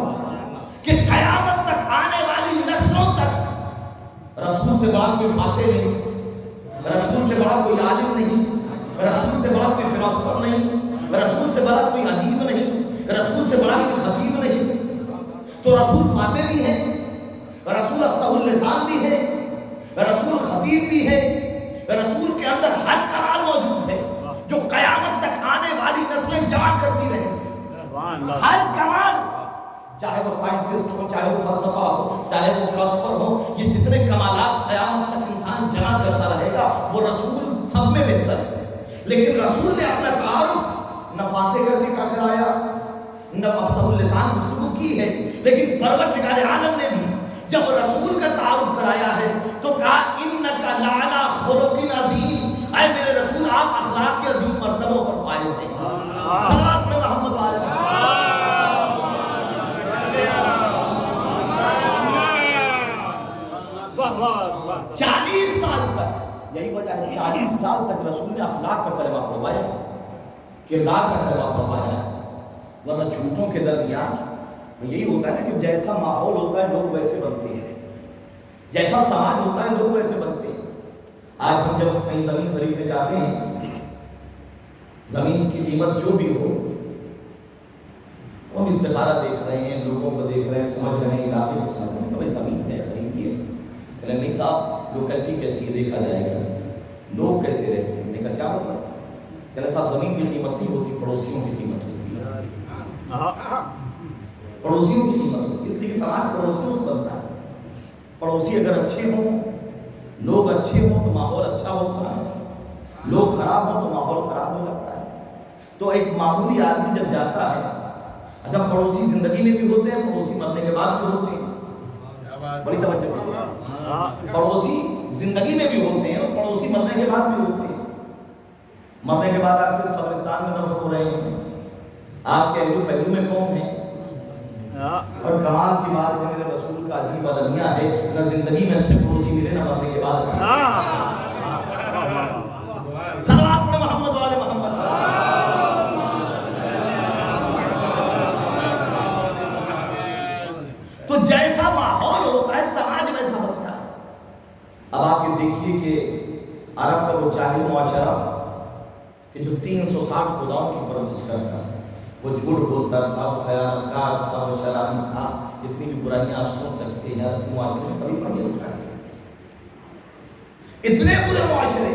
کہ قیامت تک آنے والی نسلوں تک رسول سے بڑا کوئی فاتح نہیں، رسول سے بڑا کوئی عالم نہیں، رسول سے بڑا کوئی فلاسفر نہیں، رسول سے بڑا کوئی ادیب نہیں، رسول سے بڑا کوئی خطیب نہیں. تو رسول فاتح بھی ہے، رسول افصح اللسان بھی ہے، رسول خطیب بھی ہے، رسول کے اندر ہر کمال موجود ہے جو قیامت تک آنے والی نسلیں جمع کرتی رہیں. ہر کمال، چاہے وہ سائنٹسٹ ہو، چاہے وہ فلسفہ ہو، چاہے وہ فلاسفر ہو، یہ جتنے کمالات قیامت تک انسان جمع کرتا رہے گا وہ رسول سب میں بہتر ہے. لیکن رسول نے اپنا تعارف نہ فاتح کر کے کیا کرایا، نہ افصح اللسان گفتگو کی ہے. لیکن پروردگار عالم نے بھی جب رسول کا تعارف کرایا ہے تو کہا انک لعلی خلق عظیم، اے میرے رسول آپ اخلاق کے عظیم مرتبوں پر فائز ہیں. صلوات میں محمد والے 40 سال تک، یہی وجہ ہے 40 سال تک رسول نے اخلاق کا کلمہ پڑھوایا، کردار کا کلمہ پڑھوایا. ورنہ جھوٹوں کے درمیان یہی ہوتا ہے کہ جیسا ماحول ہوتا ہے لوگ ویسے بنتے ہیں، جیسا سماج ہوتا ہے لوگ ویسے بنتے ہیں. آج ہم جب کہیں زمین خریدنے جاتے ہیں، زمین کی قیمت جو بھی ہو، ہم استخارہ دیکھ رہے ہیں، لوگوں کو دیکھ رہے ہیں، سمجھ رہے ہیں، علاقے کو سمجھ رہے ہیں، بھائی زمین ہے خریدیے. کہنے نہیں صاحب لوکیلٹی کیسی ہے دیکھا جائے گا، لوگ کیسے رہتے ہیں. میں نے کہا کیا مطلب؟ کہنے صاحب زمین کی قیمت نہیں ہوتی، پڑوسیوں کی قیمت ہوتی ہے. پڑوسیوں کی قیمت ہوتی ہے، اس لیے سماج پڑوسیوں سے بنتا ہے. پڑوسی اگر اچھے ہوں، لوگ اچھے ہوں تو ماحول اچھا ہوتا ہے، لوگ خراب ہوں تو ماحول خراب ہو جاتا ہے. تو ایک معمولی آدمی جب جاتا ہے، اچھا پڑوسی زندگی میں بھی ہوتے ہیں، پڑوسی مرنے کے بعد بھی ہوتے ہیں. بڑی توجہ دیجیے، پڑوسی زندگی میں بھی ہوتے ہیں اور پڑوسی مرنے کے بعد بھی ہوتے ہیں. مرنے کے بعد آپ کس قبرستان میں دفن ہو رہے ہیں، آپ کے اہلو پہلو میں کون ہیں. اور کمال کی بات ہے میرے رسول کا عجیب المیہ ہے، نہ زندگی میں اچھے پڑوسی ملے نہ مرنے کے بعد. صلوات میں محمد والے محمد. تو جیسا ماحول ہوتا ہے سماج ویسا بنتا ہے. اب آپ یہ دیکھیے کہ عرب کا وہ جاہل معاشرہ کہ جو 360 خداؤں کی پرستش کرتا ہے، وہ جھوٹ بولتا تھا، وہ خیانت کار تھا، وہ شرابی تھا، جتنی بھی برائیاں آپ سوچ سکتے ہیں عرب معاشرے میں کبھی نہیں ہوتا ہے. اتنے برے معاشرے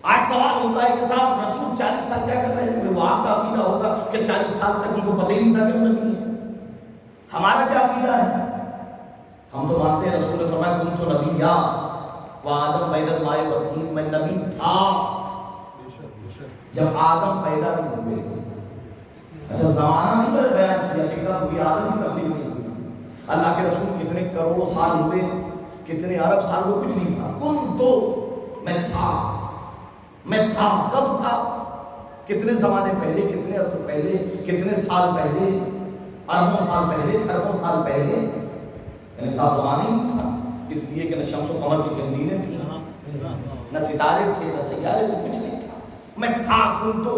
آج سوال ہوتا ہے کہ صاحب رسول 40 سال کیا کر رہے تھے؟ وہ آپ کا عقیدہ ہوگا کہ 40 سال تک ان کو پتہ ہی نہیں تھا کہ وہ نبی ہے. ہمارا کیا عقیدہ ہے؟ ہم تو مانتے ہیں رسول نے فرمایا کن تو نبی یا آدم بین الماء والطین، میں نبی تھا جب آدم پیدا نہیں ہوئے تھے. اچھا زمانہ نہیں میں بیان کیا کہ کب بھی آدم کی تبلیغ نہیں ہوئی. اللہ کے رسول کتنے کروڑوں سال ہوئے، کتنے ارب سال، وہ کچھ نہیں تھا. کن تو میں تھا، میں تھا. کب تھا؟ کتنے زمانے پہلے، کتنے عصر پہلے، کتنے سال پہلے، اربوں سال پہلے، کھربوں سال پہلے. یعنی صاحب زمانے ہی نہیں تھا. اس لیے کہ نہ شمس و قمر کی قندیلیں تھیں، نہ ستارے تھے، نہ سیارے تھے، کچھ نہیں تھا. میں تھا. کن تو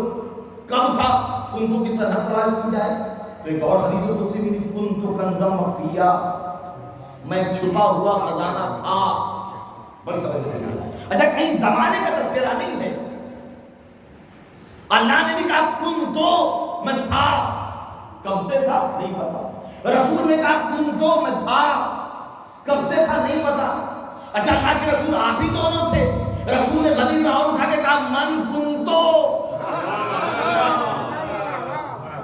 کب تھا؟ کن تو کی سرحد تلاش کی جائے تو ایک اور حدیث قدسی بھی نہیں، کن تو کنزم مخفیہ، میں چھپا ہوا خزانہ تھا. بڑی توجہ ہے. اچھا کہیں زمانے کا تذکرہ نہیں ہے. اللہ نے بھی کہا کن تو میں تھا. کب سے تھا نہیں پتا. رسول نے کہا کن تو میں تھا. کب سے تھا نہیں پتا. اچھا اللہ کے رسول آپ ہی دونوں تھے. رسول نے غدیر اور اٹھا کے کہا من کن تو.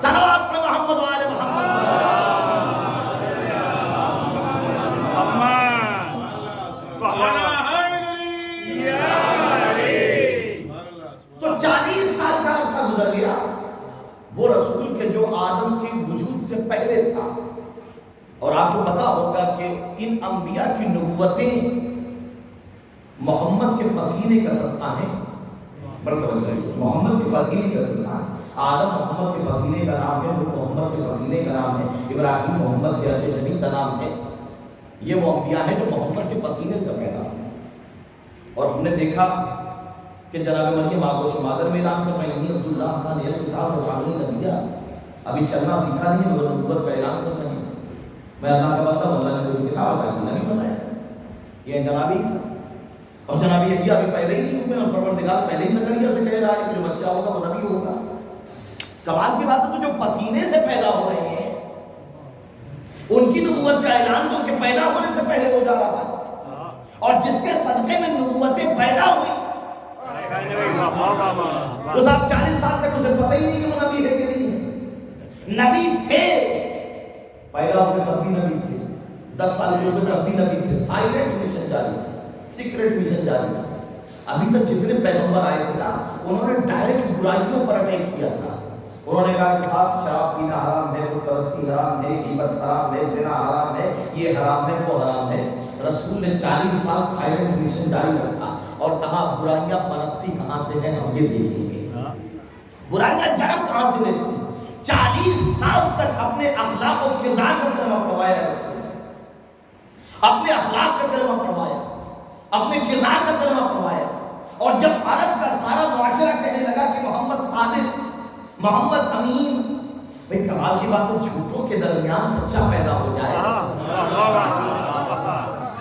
صلوات میں محمد و آل محمد. تو 40 سال کا عرصہ گزر گیا. وہ رسول کے جو آدم کے وجود سے پہلے تھا. اور آپ کو پتا ہوگا کہ ان انبیاء کی نبوتیں محمد کے پسینے کا صدقہ ہیں. محمد کے پسینے کا صدقہ ہے. آدم محمد کے پسینے کا نام ہے، نوح محمد کے پسینے کا نام ہے، ابراہیم محمد کے ارض زمین کا نام ہے. یہ وہ انبیاء ہیں جو محمد کے پسینے سے پیدا ہوئے. اور ہم نے دیکھا کہ جناب مریم آگوش مادر میں اعلان کر رہی ہیں عبداللہ خان یہ کتاب وجعلنی نبیہ. ابھی چلنا سیکھا نہیں، وہ نبوت کا اعلان کر رہے ہیں. میں اللہ کا بندہ ہوں، اللہ نے مجھے کتاب عطا کی، نبی بنایا. یہ جناب عیسیٰ. اور جناب یحییٰ ابھی پہلے ہی نہیں ہوئے، اور پروردگار پہلے ہی زکریا سے کہہ رہا ہے کہ جو بچہ ہوگا وہ نبی ہوگا. کمال کی بات ہے. تو جو پسینے سے پیدا ہو رہے ہیں ان کی نبوت کا اعلان تو ان کے پیدا ہونے سے پہلے ہو جا رہا ہے. اور جس کے صدقے میں نبوتیں پیدا ہوئی تو صاحب 40 سال تک اسے پتہ ہی نہیں کہ وہ نبی ہے کہ نہیں ہے. نبی تھے، پیدا ہوئے تب بھی نبی تھے، 10 سال کے ہوئے تب بھی نبی تھے. سائلنٹ مشن جاری تھا، سیکرٹ مشن جاری تھا. ابھی تک جتنے پیغمبر آئے تھے نا انہوں نے ڈائریکٹ برائیوں پر اٹیک کیا تھا. انہوں نے کہا کہ صاحب شراب پینا حرام ہے، بت پرستی حرام ہے، غیبت حرام ہے، زنا حرام ہے، یہ حرام ہے، وہ حرام ہے. رسول نے 40 سال سائلنٹ مشن جاری رکھا اور کہا برائیاں پنپتی کہاں سے ہیں ہم یہ دیکھیں گے. برائیاں جنم کہاں سے لیتی ہیں. 40 سال تک اپنے اخلاق و کردار کا کلمہ پڑھوایا رسول نے. اپنے اخلاق کا کلمہ پڑھوایا، اپنے کردار کا کلمہ پڑھوایا. اور جب عرب کا سارا معاشرہ کہنے لگا کہ محمد صادق، محمد امین، بھئی کمال کی بات ہے جھوٹوں کے درمیان سچا پیدا ہو جائے،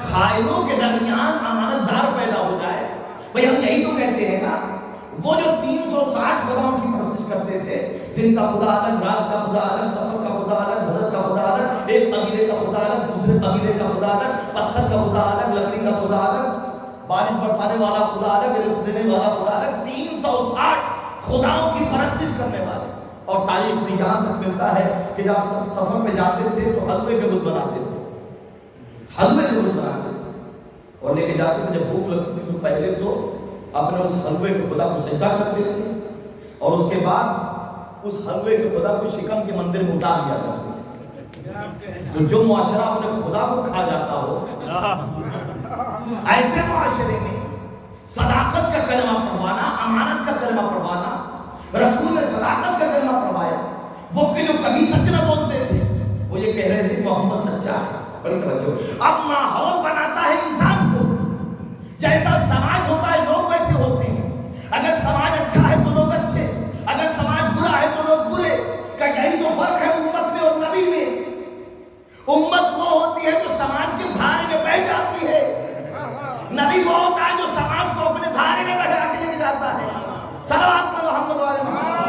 خائنوں کے درمیان امانت دار پیدا ہو جائے. بھئی ہم یہی تو کہتے ہیں نا. وہ جو 360 خداؤں کی پرستش کرتے تھے، دن کا خدا الگ، رات کا خدا الگ، سفر کا خدا الگ، حضرت کا خدا الگ، ایک قبیلے کا خدا الگ، دوسرے قبیلے کا خدا الگ، پتھر کا خدا الگ، لکڑی کا خدا الگ، بارش برسانے والا خدا الگ، رزق دینے والا خدا الگ. 360 خداؤں کی پرستش کرنے والے. اور تاریخ میں یہاں تک ملتا ہے کہ جب سفر پہ جاتے تھے تو حلوے کے بت بناتے تھے، حلوے کے بت بناتے تھے اور لے کے جاتے تھے. جب بھوک لگتی تھی تو پہلے تو اپنے اس حلوے کے خدا کو سجدہ کرتے تھے اور اس کے بعد اس حلوے کے خدا کو شکم کے مندر میں اتار دیا کرتے تھے. تو جو معاشرہ اپنے خدا کو کھا جاتا ہو، ایسے معاشرے میں صداقت کا کلمہ پڑھوانا، امانت کا کلمہ پڑھوانا. رسول نے صداقت کا کلمہ پڑھوایا. وہ کہ جو کبھی سچ نہ بولتے تھے وہ یہ کہہ رہے تھے محمد سچا ہے. بڑی توجہ. اب ماحول بناتا ہے انسان کو. جیسا سماج ہوتا ہے لوگ ویسے ہوتے ہیں. اگر سماج اچھا ہے تو لوگ اچھے، اگر سماج برا ہے تو لوگ برے. کہ یہی تو فرق ہے امت میں اور نبی میں. امت وہ ہوتی ہے جو سماج کے دھارے میں بہ جاتی ہے، نبی وہ ہوتا ہے جو سماج کو اپنے دھارے میں بٹھا کے لے جاتا ہے. صلوات میں محمد و آل محمد.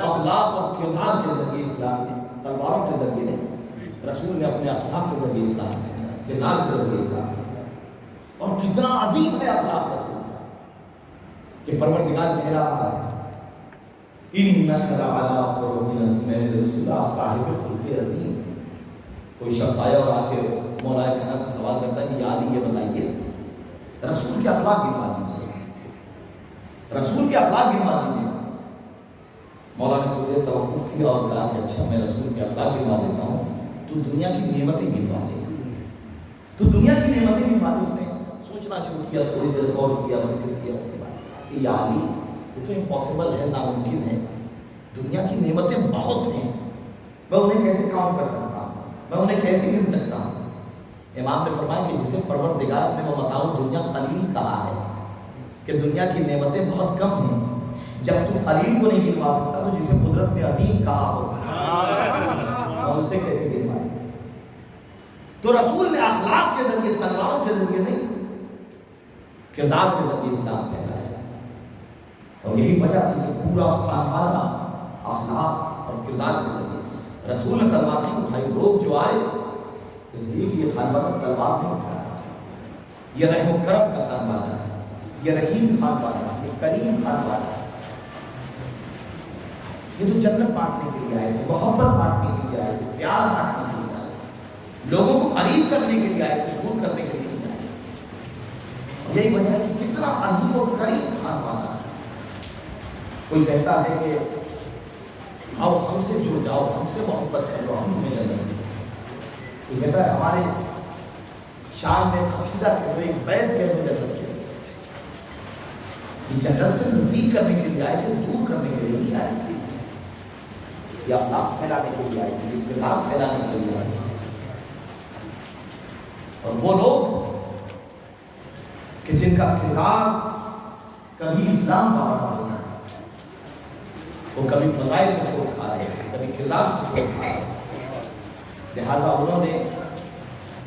اخلاق اور کردار کے ذریعے اسلام نے، تلواروں کے ذریعے نہیں، رسول نے اپنے اخلاق کے ذریعے اسلام نے، کردار کے ذریعے اسلام نے. اور کتنا عظیم ہے اخلاق رسول کا کہ پروردگار کہہ رہا ہے انک لعلی خلق عظیم، میرے رسول آپ صاحب خلق عظیم ہیں۔ کوئی شخص آیا اور آ کے مولا کہنا سے سوال کرتا ہے کہ یا علی یہ بتائیے رسول کے اخلاق گنوا دیجیے، رسول کے اخلاق گنوا دیجیے۔ مولا نے تھوڑی دیر توقف کیا اور کہا کہ اچھا میں رسول کے اخلاق گنوا دیتا ہوں، تو دنیا کی نعمتیں گنوا دے، تو دنیا کی نعمتیں گنوا دے۔ اس نے سوچنا شروع کیا، تھوڑی دیر غور کیا، فکر کیا، اس کے بعد کہ یا علی یہ تو امپاسبل ہے، ناممکن ہے، دنیا کی نعمتیں بہت ہیں، میں انہیں کیسے کاؤنٹ کر سکتا ہوں، میں انہیں کیسے گن سکتا ہوں۔ امام نے فرمایا کہ جسے پروردگار نے وہ بتاؤں دنیا قلیل کہا ہے کہ دنیا کی نعمتیں بہت کم ہیں، جب تو قلیل کو نہیں گنوا سکتا تو جسے قدرت نے عظیم کہا ہو اور اسے کیسے گنوائے۔ تو رسول نے اخلاق کے ذریعے، تلواروں کے ذریعے نہیں، کردار کے ذریعے اسلام پھیلایا، اور یہی وجہ تھی کہ پورا خانوادہ اخلاق اور کردار کے ذریعے رسول نے تلوار نہیں اٹھائی۔ لوگ جو آئے اس لیے کہ یہ خانوادہ تلوار نہیں اٹھایا، یہ رحم و کرم کا خانوادہ ہے، یہ رحیم خانوادہ ہے، یہ کریم خانوادہ ہے، یہ تو جنت بانٹنے کے لیے آئے تھے، محبت بانٹنے کے لیے آئے تھے، پیار بانٹنے کے لیے آئے تھے، لوگوں کو قریب کرنے کے لیے آئے تھے، دور کرنے کے لیے آئے تھے۔ یہی وجہ ہے کہ کتنا عظیم اور کریم خانوادہ ہے۔ کوئی کہتا ہے کہ آؤ ہم سے جڑ جاؤ، ہم سے محبت کرو، ہم میں جائیں۔ کوئی کہتا ہے ہمارے شان میں قصیدہ کہہ دو، ایک بیت کہہ دو، جنت کہہ دو۔ یہ جنت سے نزدیک کرنے کے لیے آئے تھے، دور کرنے کے لیے نہیں آئے تھے، یہ اخلاق پھیلانے کے لیے آئے تھے، یہ کردار پھیلانے کے لیے آئے تھے۔ اور وہ لوگ کہ جن کا کردار کبھی اسلام بارہ ہو سکتا، وہ کبھی فضائل کو چھوڑ کھا رہے ہیں، کبھی کردار سے چھوڑ کھا رہے ہیں، لہٰذا انہوں نے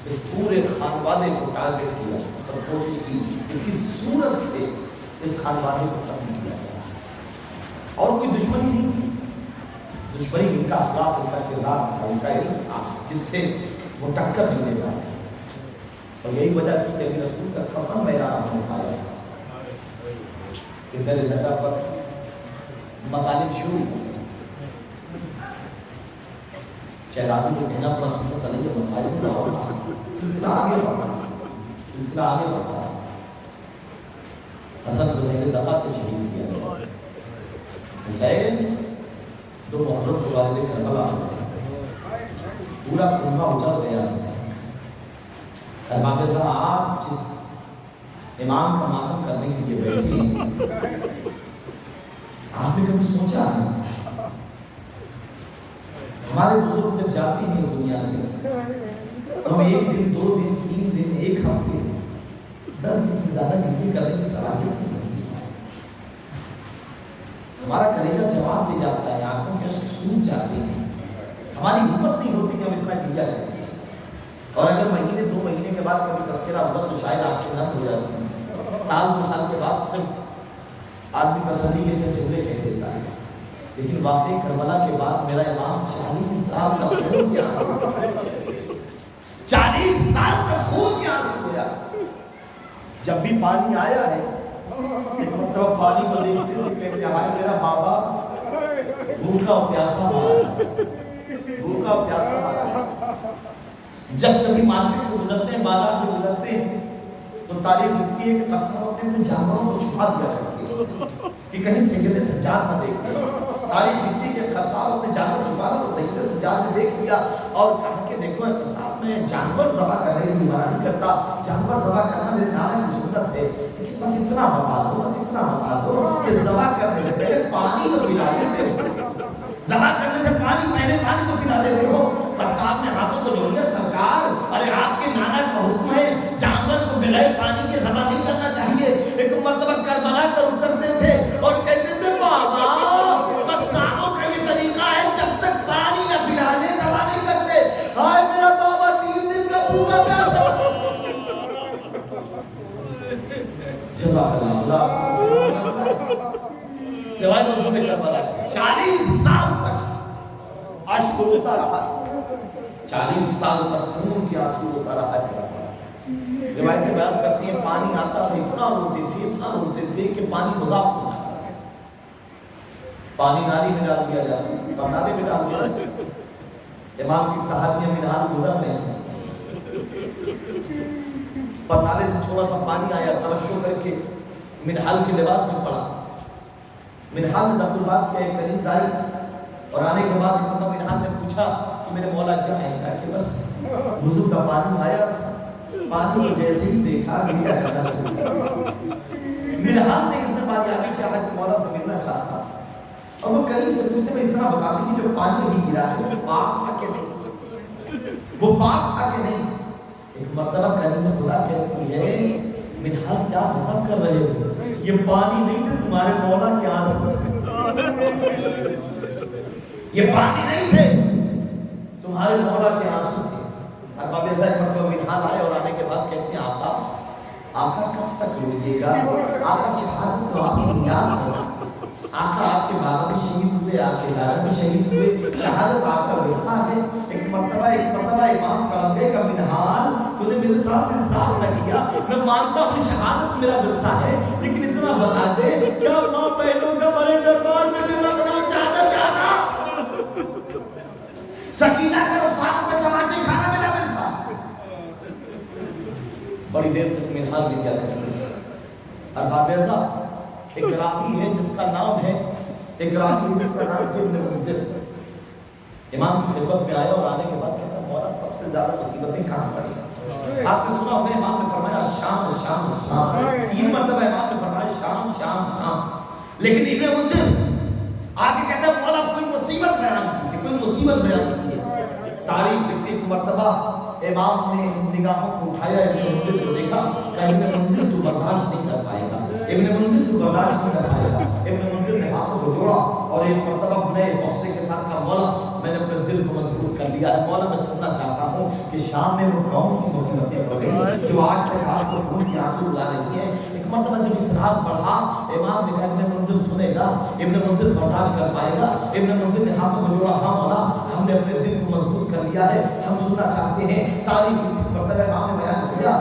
اس پورے خانوادے کو ٹارگٹ کیا اور کوشش کی کہ کس صورت سے اس خانوادے کو ختم کیا جائے۔ اور کوئی دشمنی نہیں تھی، دشمنی ان کا اخلاق، ان کا کردار تھا، ان کا علم تھا جس سے وہ ٹکر نہیں دے پاتے۔ اور یہی وجہ تھی کہ رسول کا کفن میدان میں اٹھایا، ادھر جگہ پر مظالم شروع ہوئے، شہزادی کو کہنا پڑا سنت علیہ کے مسائل نہ ہونا، سلسلہ آگے بڑھا، سلسلہ آگے بڑھا۔ حسن کو زہر دغا سے شہید کیا گیا، حسین جو محرم کے والد کربلا پورا کنبہ اجڑ گیا حسین۔ امام صاحب آپ جس امام کا ماتم کرنے کے لیے بیٹھے ہیں، آپ نے کبھی سوچا ہے ہمارے بزرگ جب جاتے ہیں دنیا سے، ہم ایک دن، دو دن، تین دن، ایک ہفتے، 10 دن سے زیادہ زندگی کرنے کی صلاحیت نہیں ہے۔ ہمارا کلیجہ جواب دے جاتا ہے، آنکھوں کے اشک سوکھ جاتے ہیں، ہماری ہمت نہیں ہوتی کہ ہم اتنا جیا جا سکتے۔ اور اگر مہینے 2 مہینے کے بعد کبھی تذکرہ ہوا تو شاید آنکھیں نم ہو جاتی ہیں، سال 2 سال کے بعد صرف آدمی تسلی کے جملے کہہ دیتا ہے، لیکن واقعی کربلا کے بعد میرا امام 40 سال کا خون کیا 40 سال کا خون کیا ہو گیا۔ جب بھی پانی آیا ہے ایک مرتبہ پانی کو دیکھتے ہوئے کہتے ہیں ہائے میرا بابا بھوکا پیاسا مارا، بھوکا پیاسا مارا۔ جب کبھی مارکیٹ سے گزرتے ہیں، بازار سے گزرتے ہیں، تو تاریخ لکھتی ہے کہ قسم اپنے جانوروں کو چھپا دیا کرتی ہے کہ کہیں سید سجاد نہ دیکھ لے۔ تاریخ لکھتی ہے کہ قصاب اپنے جانور چھپا تو سید سجاد نے دیکھ لیا اور کہا کہ دیکھو قصاب میں جانور ذبح کرنے کی منع نہیں کرتا، جانور ذبح کرنا میرے نانا کی سنت ہے، لیکن بس اتنا بتا دو، بس اتنا بتا دو کہ ذبح کرنے سے پہلے پانی تو پلا دیتے ہو، ذبح کرنے سے پہلے پانی تو پلا دیتے ہو۔ قصاب نے ہاتھوں کو جوڑ لیا، سرکار ارے آپ کے نانا کا حکم ہے جانور کو بغیر پانی کے ذبح نہیں کرنا چاہیے۔ ایک مرتبہ کربلا کا رخ کرتے تھے اور کہتے تھے بابا قصابوں کا یہ طریقہ ہے جب تک پانی نہ پلا لے ذبح نہیں کرتے۔ ہائے میرا بابا 3 دن کا بھوکا پیاسا۔ جزاک اللہ سوائے مظلوم کربلا 40 سال تک اشک روتا رہا، 40 سال تک خون کے آنسو روتا رہا ہے۔ روایتیں بیان کرتی ہیں پانی آتا تھا اتنا روتے تھے کہ پانی مذاق ہو جاتا تھا. پانی نالی میں ڈال دیا جاتا تھا، نالے میں ڈال دیا جاتا. امام کی صحابیاں منہال گزر رہے ہیں، پر نالے سے تھوڑا سا پانی آیا، ترشح کر کے منہال کے لباس میں پڑا. منہال نے دخل بات کیا، ایک کنیز آئی اور آنے کے بعد منہال نے پوچھا کہ میرے مولا کیا ہے؟ کہا کہ بس وضو کا پانی آیا، پانی کو جیسے ہی دیکھا گیا جاتا. منہال نے اس نے بادیابی چاہا کہ مولا سے ملنا چاہتا، اور وہ کنیز سے پوچھتے میں اس طرح بتا دیں کہ جو پانی ابھی گرا ہے وہ پاک تھا کہ نہیں، وہ پاک تھا کہ نہیں. ایک مرتبہ کنیز خدا کہتی ہے منہال کیا حسب کر رہے ہو، یہ پانی نہیں تھے تمہارے مولا کے آنسو، یہ پانی نہیں تھے تمہارے مولا کے آنسو تھے. ارباب ایسا ایک مرتبہ منہال آئے اور آنے کے بعد کہتے ہیں آقا کب تک روئیے گا؟ آقا شہادت تو آپ کی نیاز ہے، آقا آپ کے بابا بھی شہید ہوئے، آپ کے دادا بھی شہید ہوئے، شہادت آپ کا ورثہ ہے. ایک مرتبہ امام کلمبے کا منہال تو نے میرے ساتھ انصاف نہ کیا، میں مانتا ہوں شہادت میرا ورثہ ہے، لیکن اتنا بتا دے کیا ماں بہنوں کا بڑے دربار میں بھی مقنا چادر جانا، سکینہ کا رسالہ میں تماچے کھانا میرا ورثہ. بڑی دیر تک منہال بھی کیا کرتے ہیں. ارباب ایسا ایک راوی ہے جس کا نام ہے ابن منذر، امام کی خدمت میں آیا اور آنے کے بعد کہتا مولا سب سے زیادہ مصیبتیں کہاں پڑی؟ آپ نے سنا ہوگا امام نے فرمایا شام. 3 مرتبہ امام نے فرمایا شام. لیکن ابن منذر آگے کہتا ہے مولا کوئی مصیبت بیان کی. تاریخ لکھتی ایک مرتبہ امام نے نگاہوں کو اٹھایا، ابن منذر کو دیکھا، کہا ابن منذر تو برداشت نہیں کر پائے گا. ابن منذر نے ہاتھوں کو جوڑا اور ایک مرتبہ نئے حوصلے کے ساتھ کہا مولا میں نے اپنے دل کو مضبوط کر لیا ہے، مولا میں سننا چاہتا ہوں کہ شام میں وہ کون سی مصیبتیں ہو گئی جو آج تک آپ کو خون کی آنسو لا رہی ہیں. ایک مرتبہ جب اسرار پڑھا امام نے کہا ابن منذر سنے گا، ابن منذر برداشت کر پائے گا. ابن منذر نے ہاتھوں کو جوڑا، ہاں مولا ہم نے اپنے دل کو مضبوط کر لیا ہے، ہم سننا چاہتے ہیں. تاریخ مرتبہ امام نے بیان کیا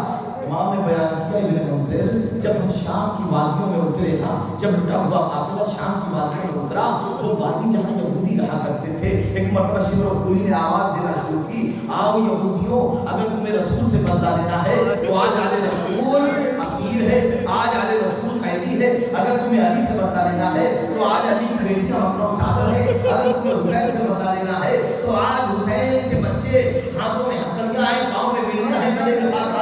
ابن منذر جب ہم شام کی وادیوں میں اترے نا، جب لٹا ہوا قافلہ شام کی وادیوں میں اترا، وہ وادی جہاں یہودی رہا کرتے تھے، ایک مرتبہ شمر و خوری نے آواز دینا شروع کی، آؤ یہودیوں اگر تمہیں رسول سے بدلہ لینا ہے تو آج آل رسول اسیر ہے، آج آل رسول قیدی ہے. اگر تمہیں علی سے بدلہ لینا ہے تو آج علی کی بیٹیاں مقرم چادر ہے. اگر تمہیں حسین سے بدلہ لینا ہے تو آج حسین کے بچے ہاتھوں میں ہتھکڑیاں ہیں، پاؤں میں بیڑیاں ہیں، گلے میں خار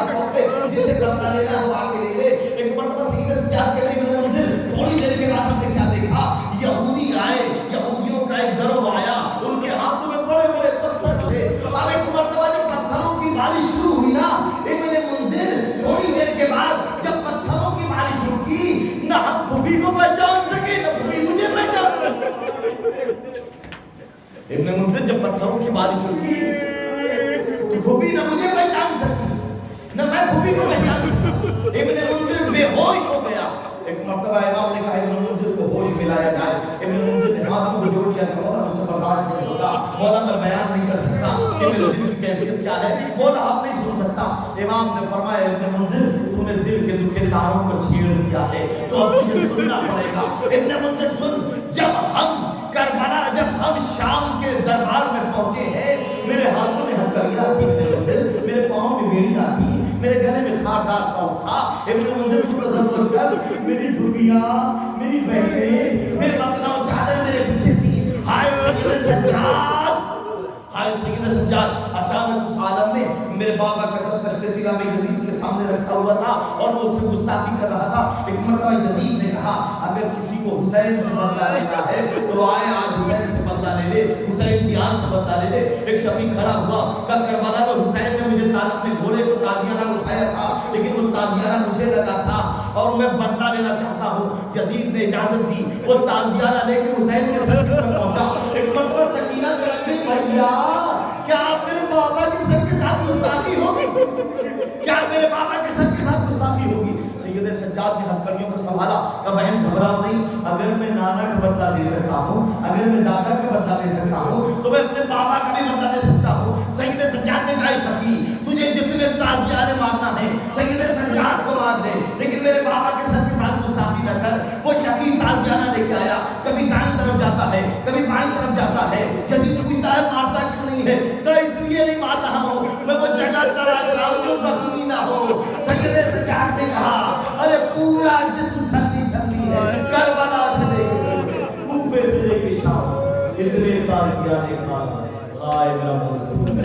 جسے بدلہ لینا ہو آ کے لے لے. ایک مرتبہ سیدھے سجاد کے ابن منذر تھوڑی دیر کے بعد ہم نے کیا دیکھا، یہودی آئے، یہودیوں کا ایک گروہ آیا، ان کے ہاتھوں میں بڑے بڑے پتھر تھے. اب ایک مرتبہ جب پتھروں کی بارش شروع ہوئی نا ابن منذر تھوڑی دیر کے بعد جب پتھروں کی بارش شروع کی، نہ ہم پھوپھی کو پہچان سکے نہ پھوپھی مجھے پہچان سکے. ابن منذر جب پتھروں کی بارش شروع کی تو پھوپھی نہ مجھے پہچان سکی نہ میں پھوپھی کو پہچان سکا. ابن منذر بے ہوش ہو گیا. ایک مرتبہ امام نے کہا ابن منذر کو ہوش ملایا جائے. ابن منذر نے ہاتھوں کو جوڑ دیا کہ مولا مجھ سے برداشت نہیں ہوتا، مولا میں بیان نہیں کر سکتا کہ میرے دل کی کیفیت کیا ہے، مولا آپ نہیں سن سکتا. امام نے فرمایا ابن منذر تو نے دل کے دکھے تاروں کو چھیڑ دیا ہے تو اب تجھے سننا پڑے گا. ابن منذر سن، جب ہم کربلا، جب ہم شام کے دربار میں پہنچے ہیں، میرے ہاتھوں میں ہتھکڑیاں تھی، میرے پاؤں میں بیڑیاں تھی، میرے گلے میں خاردار پاؤں تھا. ابن منذر تو تصور کر، میری دھوبیاں، میری بہنیں، میرے مقنا و چادر میرے پیچھے تھی. ہائے سید سجاد اچانک اس عالم میں میرے بابا کا سر تشت طیرہ میں یزید کے سامنے رکھا ہوا تھا اور وہ اس سے گستاخی کر رہا تھا. ایک مرتبہ یزید نے کہا اگر کسی کو حسین سے بدلہ لینا ہے تو آئے آج حسین سے بدلہ لے لے، حسین کی آن سے بدلہ لے لے. ایک شخص کھڑا ہوا کہ کربلا میں حسین نے مجھے اپنے گھوڑے کو تازیانہ اٹھایا تھا لیکن وہ تازیانہ مجھے لگا تھا اور میں بدلہ لینا چاہتا ہوں. یزید نے اجازت دی، وہ تازیانہ لے کے حسین کے سر تک پہنچا. ایک مرتبہ سکینہ کرم دی، بھیا کیا آپ میرے بابا کے سر کے ساتھ گستاخی ہوگی؟ کیا میرے بابا کے سر کے ساتھ گستاخی ہوگی؟ سید سجاد نے ہتھکڑیوں کو سنبھالا کہ بہن گھبراؤ نہیں، اگر میں نانا کا بدلہ دے سکتا ہوں، اگر میں دادا کا بدلہ دے سکتا ہوں تو میں اپنے بابا کا بھی بدلہ دے سکتا ہوں. سید سجاد نے کہا شفیع تجھے جتنے تازیانے مارنا ہے ہے کبھی بائیں طرف جاتا ہے، یزید پوچھتا ہے مارتا کیوں نہیں ہے؟ میں اس لیے نہیں مار رہا ہوں، میں وہ جگہ تلاش رہا ہوں جو زخمی نہ ہو۔ سجدے سے جاگ نے کہا ارے پورا جسم چھلنی چھلنی ہے، کربلا سے لے کے کوفے سے لے کے شام، اتنے تازیہ نے کہا آئے میرا مظلوم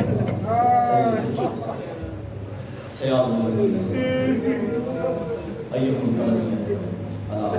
سیاد مظلوم ایوکم کلمی اللہ